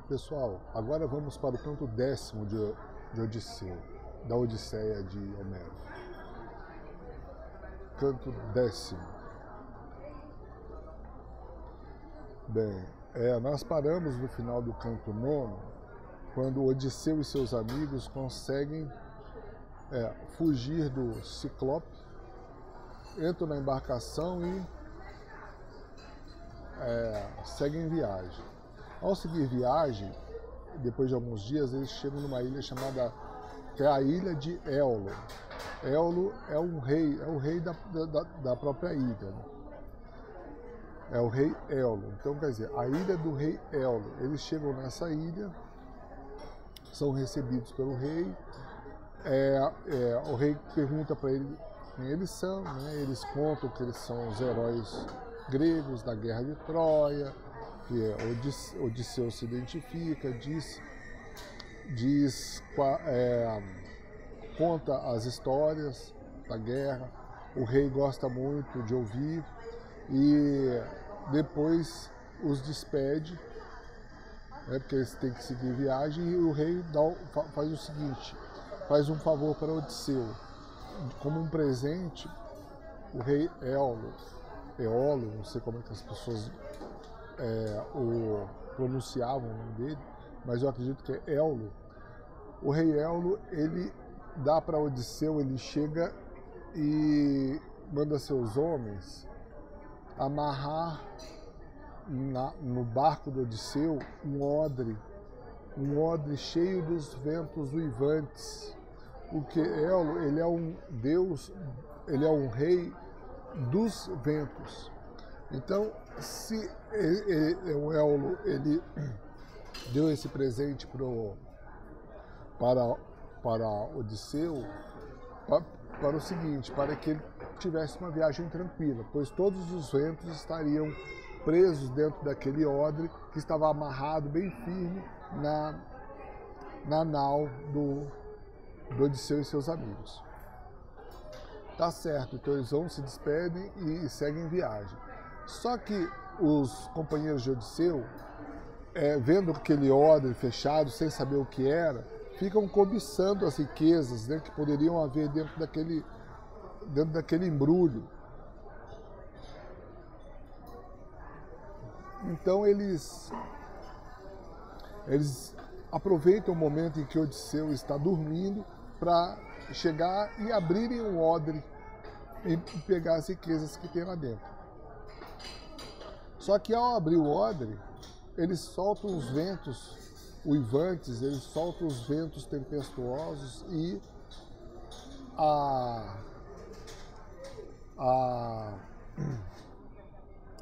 Pessoal, agora vamos para o canto 10º de Odisseu, da Odisseia de Homero. Canto 10º. Bem, nós paramos no final do canto 9º, quando Odisseu e seus amigos conseguem fugir do Ciclope, entram na embarcação e seguem viagem. Ao seguir viagem, depois de alguns dias, eles chegam numa ilha chamada, que é a ilha de Éolo. Éolo é o rei da própria ilha, né? É o rei Éolo. Então, quer dizer, a ilha do rei Éolo. Eles chegam nessa ilha, são recebidos pelo rei. O rei pergunta para eles quem eles são, né? Eles contam que eles são os heróis gregos da guerra de Troia, que Odisseu se identifica, conta as histórias da guerra. O rei gosta muito de ouvir e depois os despede, porque eles têm que seguir viagem, e o rei faz o seguinte, faz um favor para Odisseu. Como um presente, o rei Éolo, não sei como é que as pessoas pronunciavam o nome dele, mas eu acredito que é Éolo. O rei Éolo, ele dá para Odisseu, ele chega e manda seus homens amarrar no barco do Odisseu um odre cheio dos ventos uivantes, porque Éolo, ele é um deus, ele é um rei dos ventos. Então, se o Éolo ele deu esse presente para Odisseu, para o seguinte, para que ele tivesse uma viagem tranquila, pois todos os ventos estariam presos dentro daquele odre que estava amarrado bem firme na nau do Odisseu e seus amigos. Tá certo, então eles se despedem e seguem viagem. Só que os companheiros de Odisseu, vendo aquele odre fechado, sem saber o que era, ficam cobiçando as riquezas, né, que poderiam haver dentro daquele embrulho. Então eles aproveitam o momento em que Odisseu está dormindo para chegar e abrirem o odre e pegar as riquezas que tem lá dentro. Só que ao abrir o odre, eles soltam os ventos uivantes, eles soltam os ventos tempestuosos e a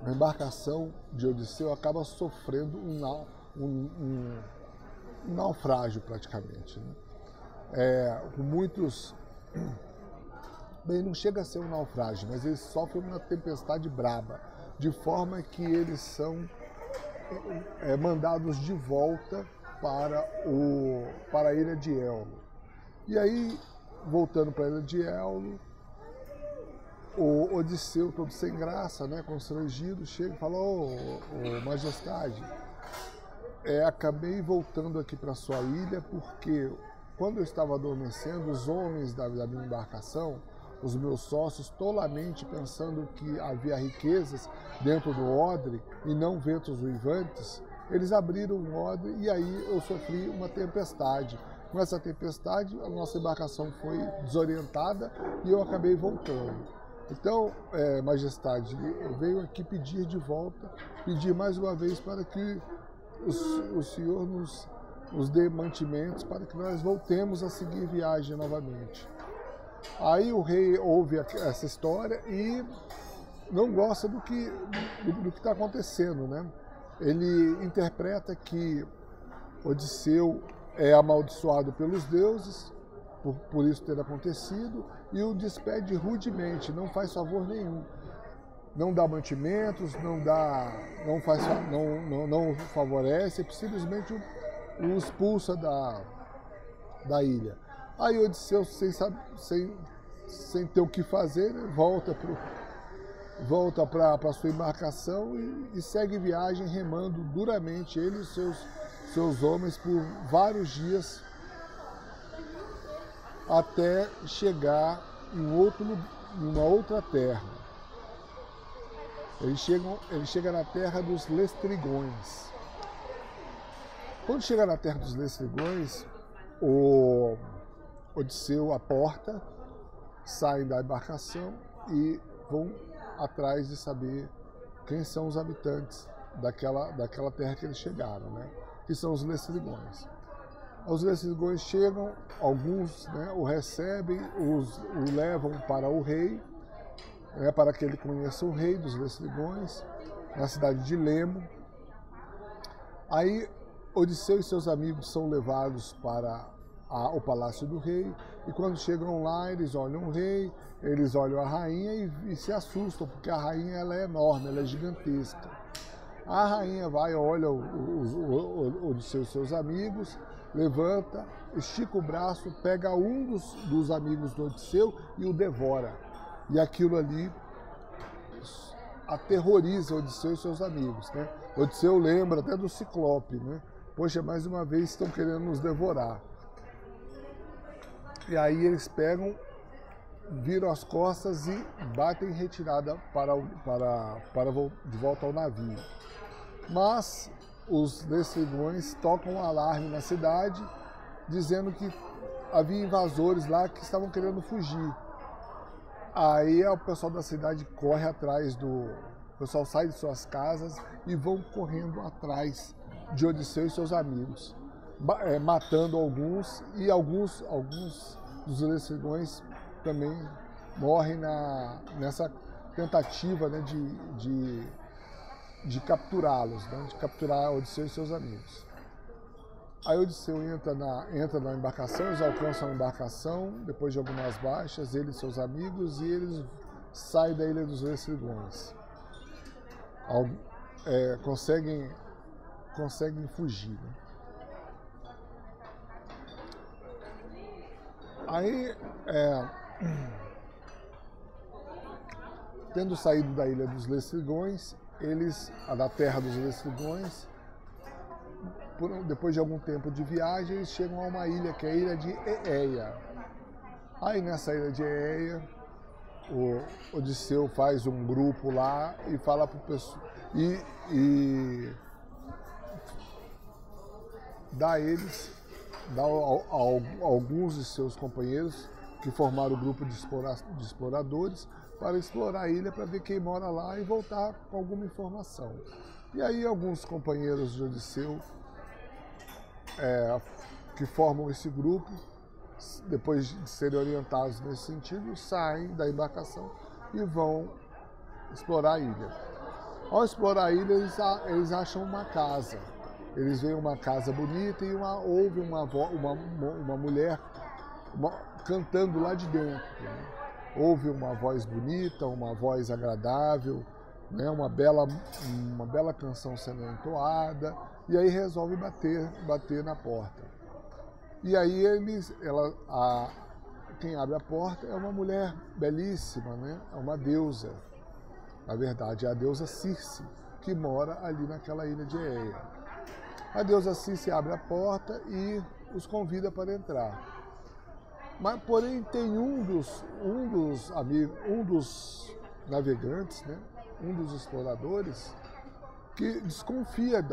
embarcação de Odisseu acaba sofrendo um naufrágio praticamente, né? Bem, não chega a ser um naufrágio, mas eles sofrem uma tempestade braba, de forma que eles são mandados de volta para a ilha de Éolo. E aí, voltando para a ilha de Éolo, o Odisseu, todo sem graça, né, constrangido, chega e fala: ô majestade, acabei voltando aqui para sua ilha porque quando eu estava adormecendo, os homens da minha embarcação, os meus sócios, tolamente pensando que havia riquezas dentro do odre e não ventos uivantes, eles abriram o odre e aí eu sofri uma tempestade. Com essa tempestade, a nossa embarcação foi desorientada e eu acabei voltando. Então, majestade, eu venho aqui pedir de volta, pedir mais uma vez para que o senhor nos dê mantimentos para que nós voltemos a seguir viagem novamente. Aí o rei ouve essa história e não gosta do que está acontecendo, né? Ele interpreta que Odisseu é amaldiçoado pelos deuses, por isso ter acontecido, e o despede rudemente, não faz favor nenhum. Não dá mantimentos, não favorece, simplesmente o expulsa da ilha. Aí Odisseu, sem ter o que fazer, né, volta para sua embarcação e segue viagem remando duramente, ele e seus seus homens por vários dias até chegar em uma outra terra. Ele chega na terra dos Lestrigões. Quando chega na terra dos Lestrigões, o Odisseu aporta, saem da embarcação e vão atrás de saber quem são os habitantes daquela terra que eles chegaram, né? Que são os Lestrigões. Os Lestrigões chegam, alguns, né, o recebem, o levam para o rei, né, para que ele conheça o rei dos Lestrigões, na cidade de Lemo. Aí Odisseu e seus amigos são levados para o palácio do rei, e quando chegam lá, eles olham o rei, eles olham a rainha e se assustam, porque a rainha ela é enorme, ela é gigantesca. A rainha vai, olha o Odisseu e seus amigos, levanta, estica o braço, pega um dos amigos do Odisseu e o devora. E aquilo ali aterroriza Odisseu e seus amigos, né? Odisseu lembra até do Ciclope, né? Poxa, mais uma vez estão querendo nos devorar. E aí eles pegam, viram as costas e batem em retirada de volta ao navio. Mas os Lestrigões tocam um alarme na cidade, dizendo que havia invasores lá que estavam querendo fugir. Aí o pessoal da cidade corre atrás o pessoal sai de suas casas e vão correndo atrás de Odisseu e seus amigos, matando alguns, e alguns dos Lestrigões também morrem nessa tentativa, né, de capturá-los, né, de capturar Odisseu e seus amigos. Aí Odisseu entra na embarcação, eles alcançam a embarcação, depois de algumas baixas, ele e seus amigos, e eles saem da Ilha dos Lestrigões. Conseguem fugir. Né? Aí, tendo saído da Ilha dos Lestrigões, da terra dos Lestrigões, depois de algum tempo de viagem, eles chegam a uma ilha, que é a ilha de Éeia. Aí nessa ilha de Éeia, o Odisseu faz um grupo lá e fala para o pessoal, e dá a alguns de seus companheiros que formaram o grupo de exploradores para explorar a ilha, para ver quem mora lá e voltar com alguma informação. E aí alguns companheiros de Odisseu que formam esse grupo, depois de serem orientados nesse sentido, saem da embarcação e vão explorar a ilha. Ao explorar a ilha, eles acham uma casa. Eles veem uma casa bonita e ouvem uma mulher cantando lá de dentro. Né? Ouve uma voz bonita, uma voz agradável, né? Uma bela canção sendo entoada, e aí resolve bater na porta. E aí quem abre a porta é uma mulher belíssima, né? É uma deusa. Na verdade, é a deusa Circe, que mora ali naquela ilha de Éeia. A deusa Circe abre a porta e os convida para entrar. Mas, porém, tem um dos navegantes, né? Um dos exploradores, que desconfia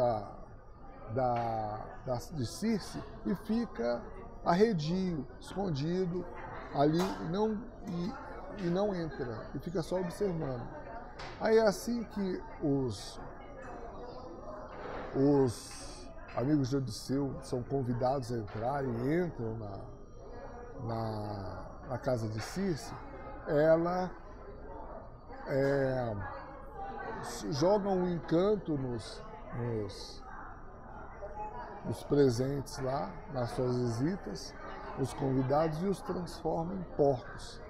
de Circe e fica arredio, escondido ali e não entra, e fica só observando. Aí é assim que os amigos de Odisseu são convidados a entrar e entram na casa de Circe. Ela joga um encanto nos presentes lá, nas suas visitas, os convidados, e os transforma em porcos.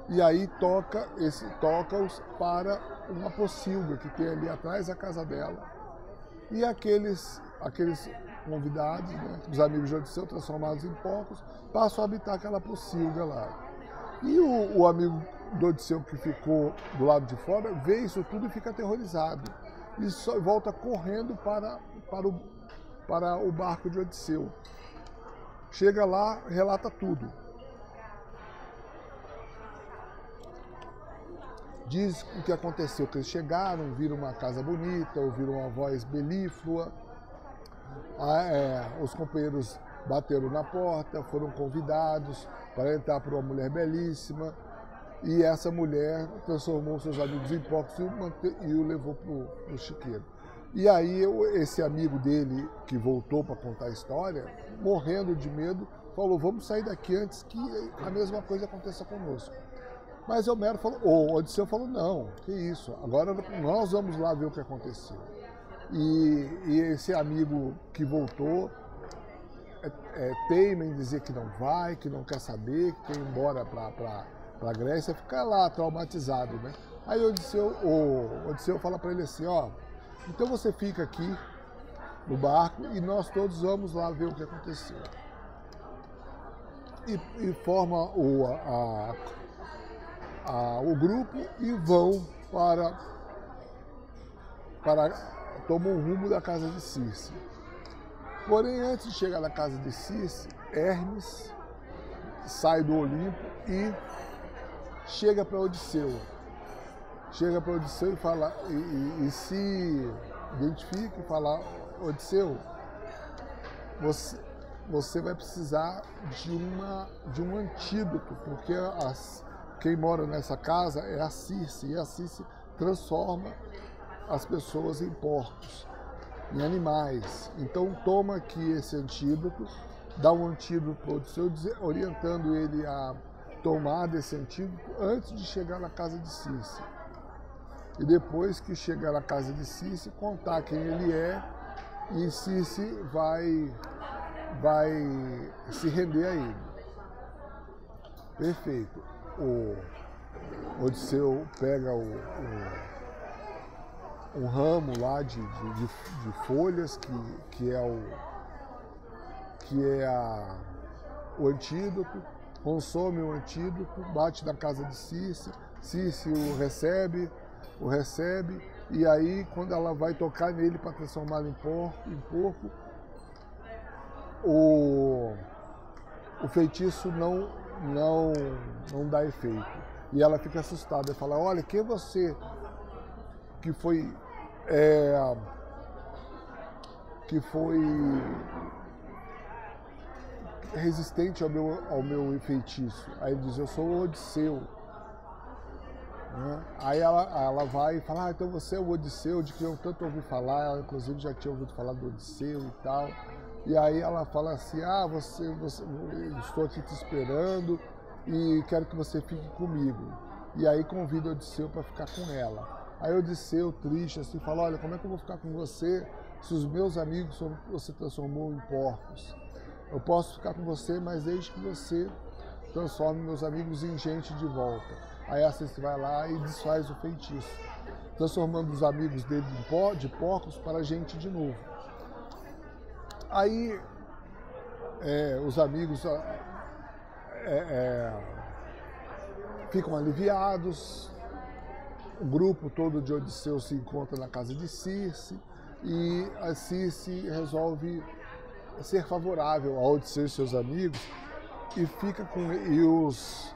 E aí toca-os para uma pocilga que tem ali atrás da casa dela. E aqueles convidados, né, os amigos de Odisseu, transformados em porcos, passam a habitar aquela pocilga lá. E o amigo do Odisseu, que ficou do lado de fora, vê isso tudo e fica aterrorizado. E só volta correndo para para o barco de Odisseu. Chega lá, relata tudo. Diz o que aconteceu, que eles chegaram, viram uma casa bonita, ouviram uma voz belíflua, os companheiros bateram na porta, foram convidados para entrar por uma mulher belíssima, e essa mulher transformou seus amigos em porcos e o levou para o chiqueiro. E aí esse amigo dele, que voltou para contar a história, morrendo de medo, falou, vamos sair daqui antes que a mesma coisa aconteça conosco. Mas o Odisseu falou, não, que isso, agora nós vamos lá ver o que aconteceu. E esse amigo que voltou teima em dizer que não vai, que não quer saber, que quer ir embora para a Grécia, fica lá traumatizado, né? Aí o Odisseu fala para ele assim, ó, então você fica aqui no barco e nós todos vamos lá ver o que aconteceu. E forma o grupo e vão tomam o rumo da casa de Circe. Porém, antes de chegar na casa de Circe, Hermes sai do Olimpo e chega para Odisseu. Chega para Odisseu e fala, e se identifica e fala, Odisseu, você vai precisar de um antídoto, porque quem mora nessa casa é a Circe, e a Circe transforma as pessoas em porcos, em animais. Então toma aqui esse antídoto, dá um antídoto para Odisseu, orientando ele a tomar desse antídoto antes de chegar na casa de Circe. E depois que chegar na casa de Circe, contar quem ele é, e Circe vai se render a ele. Perfeito. O Odisseu pega um ramo lá de folhas que é o antídoto, consome o antídoto, bate na casa de Circe, Circe o recebe, e aí quando ela vai tocar nele para transformá-lo em porco, o feitiço não dá efeito. E ela fica assustada e fala, olha, quem é você que foi resistente ao meu feitiço? Aí ele diz, eu sou o Odisseu. Né? Aí ela vai e fala, então você é o Odisseu, de que eu tanto ouvi falar, ela inclusive já tinha ouvido falar do Odisseu e tal. E aí ela fala assim, estou aqui te esperando e quero que você fique comigo. E aí convida Odisseu para ficar com ela. Aí Odisseu, triste, assim, fala, olha, como é que eu vou ficar com você se os meus amigos você transformou em porcos? Eu posso ficar com você, mas desde que você transforme meus amigos em gente de volta. Aí a Circe vai lá e desfaz o feitiço, transformando os amigos dele de porcos para gente de novo. Aí os amigos ficam aliviados, o grupo todo de Odisseu se encontra na casa de Circe e a Circe resolve ser favorável a Odisseu e seus amigos e os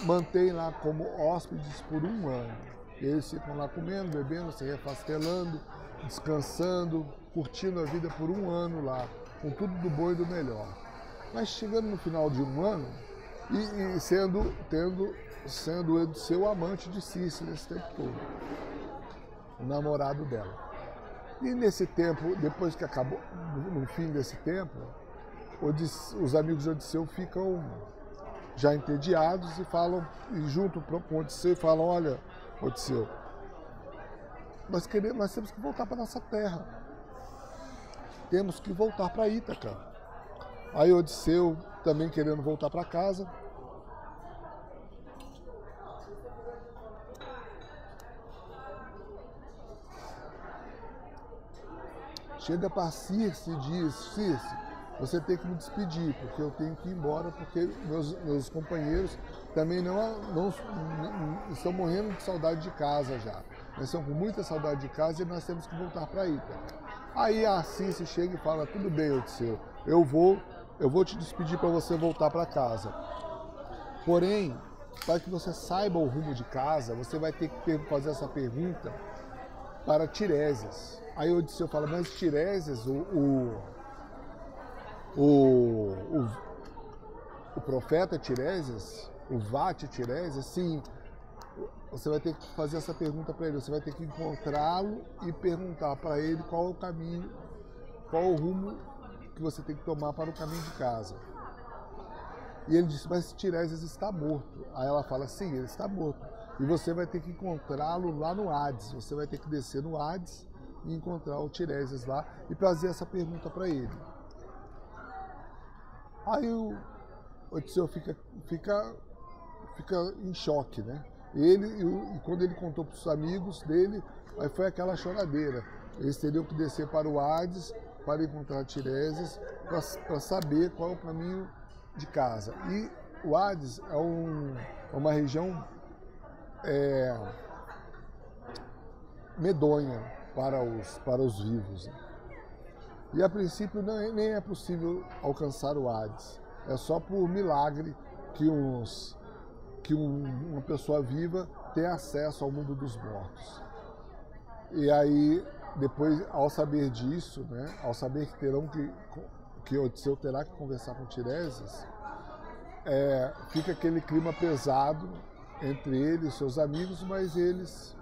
mantém lá como hóspedes por um ano. Eles ficam lá comendo, bebendo, se refastelando, descansando, curtindo a vida por um ano lá, com tudo do bom e do melhor. Mas chegando no final de um ano, e sendo Odisseu o amante de Circe nesse tempo todo, o namorado dela. E nesse tempo, depois que acabou, no fim desse tempo, os amigos de Odisseu ficam já entediados e junto com Odisseu e falam, olha, Odisseu, nós temos que voltar para nossa terra. Temos que voltar para Ítaca. Aí Odisseu, também querendo voltar para casa, chega para Circe e diz, Circe, você tem que me despedir, porque eu tenho que ir embora, porque meus companheiros também não estão morrendo de saudade de casa já. Eles estão com muita saudade de casa e nós temos que voltar para Ítaca. Aí a Circe chega e fala, tudo bem, Odisseu, eu vou te despedir para você voltar para casa. Porém, para que você saiba o rumo de casa, você vai ter que fazer essa pergunta para Tiresias. Aí Odisseu fala, mas Tiresias, o profeta Tiresias, o Vate Tiresias, sim, você vai ter que fazer essa pergunta para ele, você vai ter que encontrá-lo e perguntar para ele qual é o caminho, qual é o rumo que você tem que tomar para o caminho de casa. E ele disse, mas Tiresias está morto. Aí ela fala, sim, ele está morto. E você vai ter que encontrá-lo lá no Hades, você vai ter que descer no Hades e encontrar o Tiresias lá e fazer essa pergunta para ele. Aí o Odisseu fica em choque, né? E quando ele contou para os amigos dele, aí foi aquela choradeira. Eles teriam que descer para o Hades para encontrar Tiresias, para saber qual é o caminho de casa. E o Hades é uma região medonha para os vivos. E a princípio nem é possível alcançar o Hades. É só por milagre que uma pessoa viva tem acesso ao mundo dos mortos. E aí, depois, ao saber disso, né, ao saber que Odisseu terá que conversar com Tiresias, fica aquele clima pesado entre ele e seus amigos, mas eles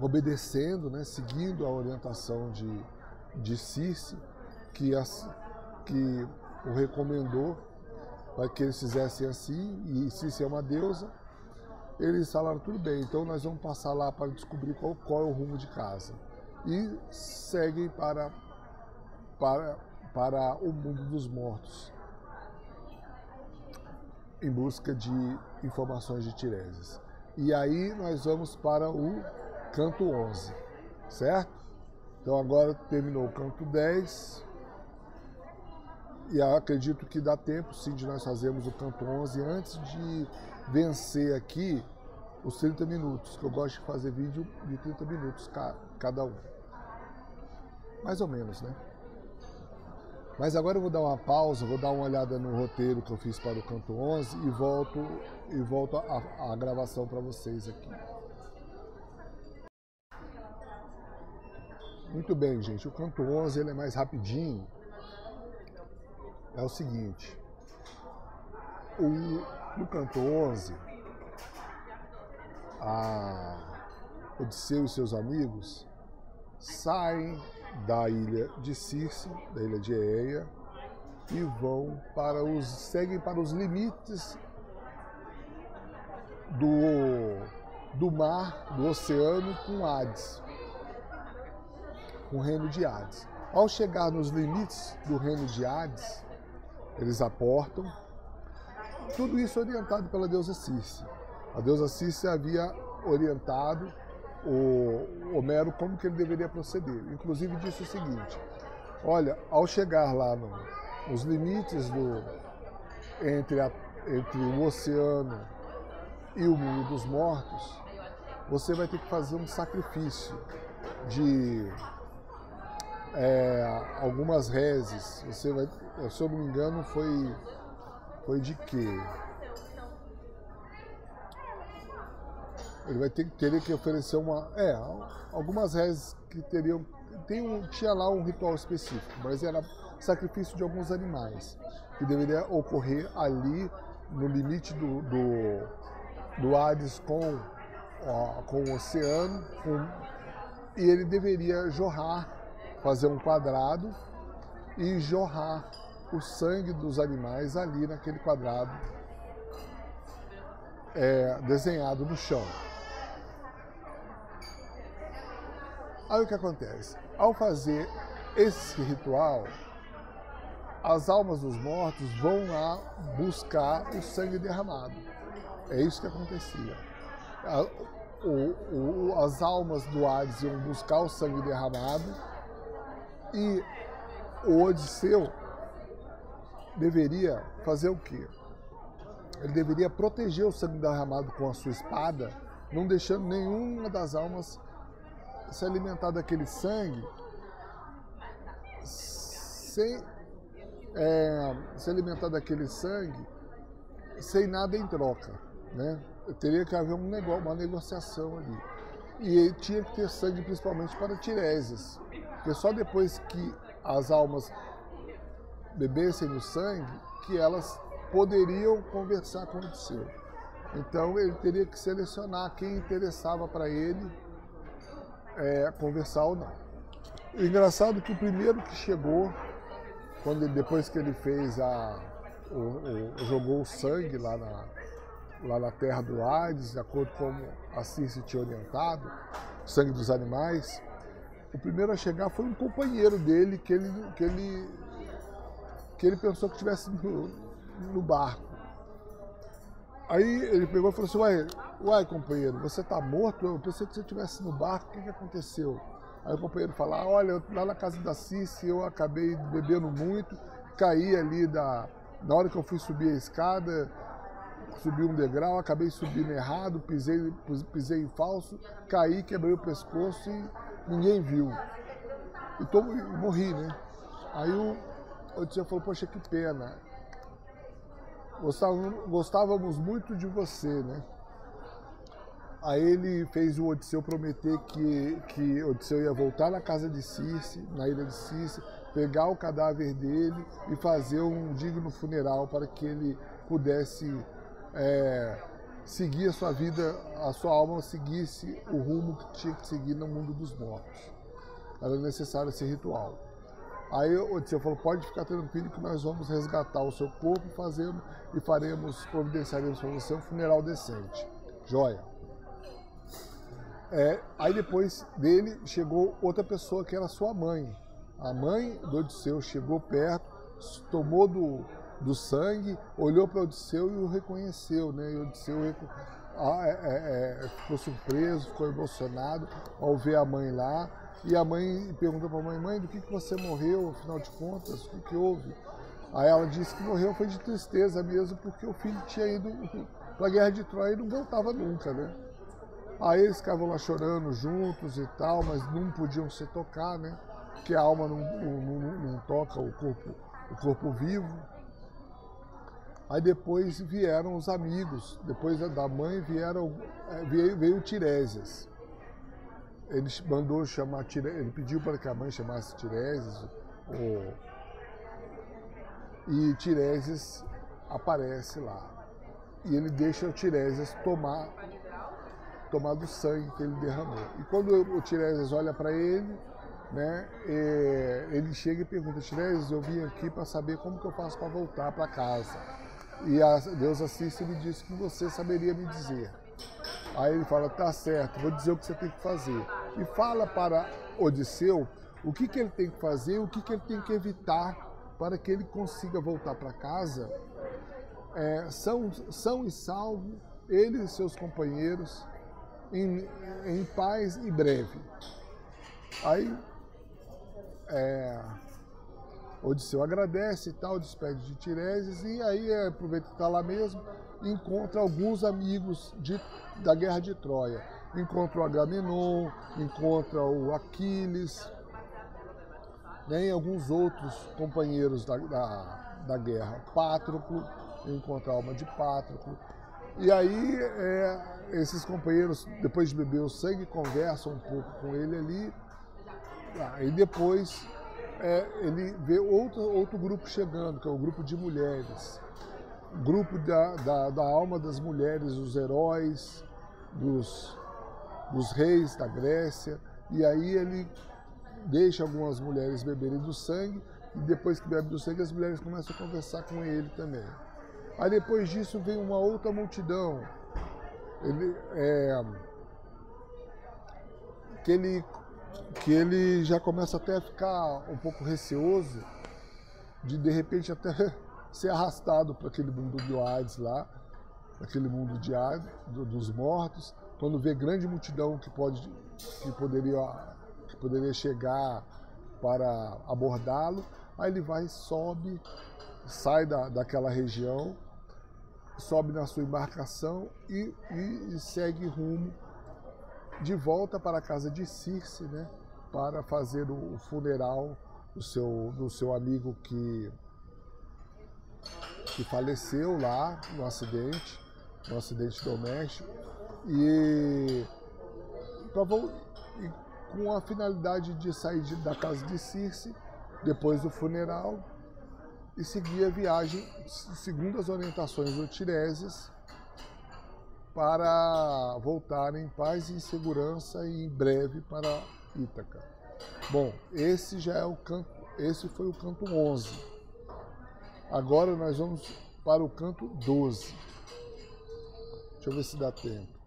obedecendo, né, seguindo a orientação de Circe, que o recomendou para que eles fizessem assim, e Circe é uma deusa, eles falaram, tudo bem, então nós vamos passar lá para descobrir qual é o rumo de casa. E seguem para o mundo dos mortos, em busca de informações de Tiresias. E aí nós vamos para o canto 11, certo? Então agora terminou o canto 10, e acredito que dá tempo sim de nós fazermos o canto 11 antes de vencer aqui os 30 minutos, que eu gosto de fazer vídeo de 30 minutos cada um. Mais ou menos, né? Mas agora eu vou dar uma pausa, vou dar uma olhada no roteiro que eu fiz para o canto 11 e volto a gravação para vocês aqui. Muito bem, gente, o canto 11 ele é mais rapidinho. É o seguinte, no canto 11, Odisseu e seus amigos saem da ilha de Circe, da ilha de Aeia, e seguem para os limites do mar, do oceano com Hades, com o reino de Hades. Ao chegar nos limites do reino de Hades, eles aportam, tudo isso orientado pela deusa Circe. A deusa Circe havia orientado o Homero como que ele deveria proceder. Inclusive disse o seguinte, olha, ao chegar lá nos limites entre o oceano e o mundo dos mortos, você vai ter que fazer um sacrifício de algumas reses. Você vai, se eu não me engano, foi de quê? Ele teria que oferecer algumas reses que tinha lá um ritual específico, mas era sacrifício de alguns animais, que deveria ocorrer ali no limite do Hades com o oceano, e ele deveria fazer um quadrado e jorrar o sangue dos animais ali naquele quadrado desenhado no chão. Aí o que acontece? Ao fazer esse ritual, as almas dos mortos vão lá buscar o sangue derramado. É isso que acontecia. As almas do Hades iam buscar o sangue derramado e o Odisseu deveria fazer o quê? Ele deveria proteger o sangue derramado com a sua espada, não deixando nenhuma das almas se alimentar daquele sangue sem se alimentar daquele sangue sem nada em troca, né? Teria que haver uma negociação ali. E tinha que ter sangue principalmente para Tiresias, porque só depois que as almas bebessem no sangue que elas poderiam conversar com Odisseu. Então ele teria que selecionar quem interessava para ele conversar ou não. O engraçado é que o primeiro que chegou, depois que ele fez jogou o sangue lá na terra do Hades, de acordo com como a Circe tinha orientado, o sangue dos animais, o primeiro a chegar foi um companheiro dele que ele pensou que estivesse no barco. Aí ele pegou e falou assim, uai companheiro, você está morto? Eu pensei que você estivesse no barco, o que aconteceu? Aí o companheiro fala, olha, lá na casa da Circe eu acabei bebendo muito, caí ali na hora que eu fui subir a escada, subi um degrau, acabei subindo errado, pisei em falso, caí, quebrei o pescoço e ninguém viu. E morri, né? Aí o Odisseu falou, poxa, que pena. Gostávamos muito de você, né? Aí ele fez o Odisseu prometer que Odisseu ia voltar na casa de Circe, na ilha de Circe, pegar o cadáver dele e fazer um digno funeral para que ele pudesse seguir a sua vida, a sua alma seguisse o rumo que tinha que seguir no mundo dos mortos. Era necessário esse ritual. Aí Odisseu falou, pode ficar tranquilo que nós vamos resgatar o seu corpo providenciaremos para você um funeral decente. Joia. Aí depois dele chegou outra pessoa que era sua mãe. A mãe do Odisseu chegou perto, tomou do sangue, olhou para Odisseu e o reconheceu, né? E Odisseu ficou surpreso, ficou emocionado ao ver a mãe lá. E a mãe perguntou para a mãe, do que você morreu, afinal de contas, o que houve? Aí ela disse que morreu foi de tristeza mesmo, porque o filho tinha ido para a guerra de Troia e não voltava nunca, né? Aí eles ficavam lá chorando juntos e tal, mas não podiam se tocar, né? Porque a alma não toca o corpo vivo. Aí depois vieram os amigos, depois da mãe veio Tiresias. Ele mandou chamar ele pediu para que a mãe chamasse Tiresias, e Tiresias aparece lá. E ele deixa o Tiresias tomar do sangue que ele derramou. E quando o Tiresias olha para ele, né, ele chega e pergunta, Tiresias, eu vim aqui para saber como que eu faço para voltar para casa. E a deusa Circe me disse que você saberia me dizer. Aí ele fala, tá certo, vou dizer o que você tem que fazer. E fala para Odisseu o que ele tem que fazer, o que ele tem que evitar para que ele consiga voltar para casa são e salvo, ele e seus companheiros, em paz e breve. Aí Odisseu agradece e tal, despede de Tiresias, e aí aproveita que está lá mesmo, encontra alguns amigos da guerra de Troia. Encontra o Agamenon, encontra o Aquiles, né, e alguns outros companheiros da guerra. Patroclo, encontra a alma de Patroclo. E aí esses companheiros, depois de beber o sangue, conversam um pouco com ele ali. E depois ele vê outro grupo chegando, que é o grupo de mulheres. O grupo da alma das mulheres, os heróis, dos reis da Grécia. E aí ele deixa algumas mulheres beberem do sangue, e depois que bebe do sangue, as mulheres começam a conversar com ele também. Aí depois disso vem uma outra multidão, que ele já começa até a ficar um pouco receoso de repente até ser arrastado para aquele mundo do Hades lá, aquele mundo de Hades, dos mortos, quando vê grande multidão que poderia chegar para abordá-lo. Aí ele vai, sobe, sai daquela região, sobe na sua embarcação e segue rumo de volta para a casa de Circe, né, para fazer o funeral do seu amigo que faleceu lá no acidente doméstico, e com a finalidade de sair da casa de Circe depois do funeral e seguir a viagem, segundo as orientações do Tireses, para voltar em paz e em segurança e em breve para Ítaca. Bom, esse foi o canto 11. Agora nós vamos para o canto 12. Deixa eu ver se dá tempo.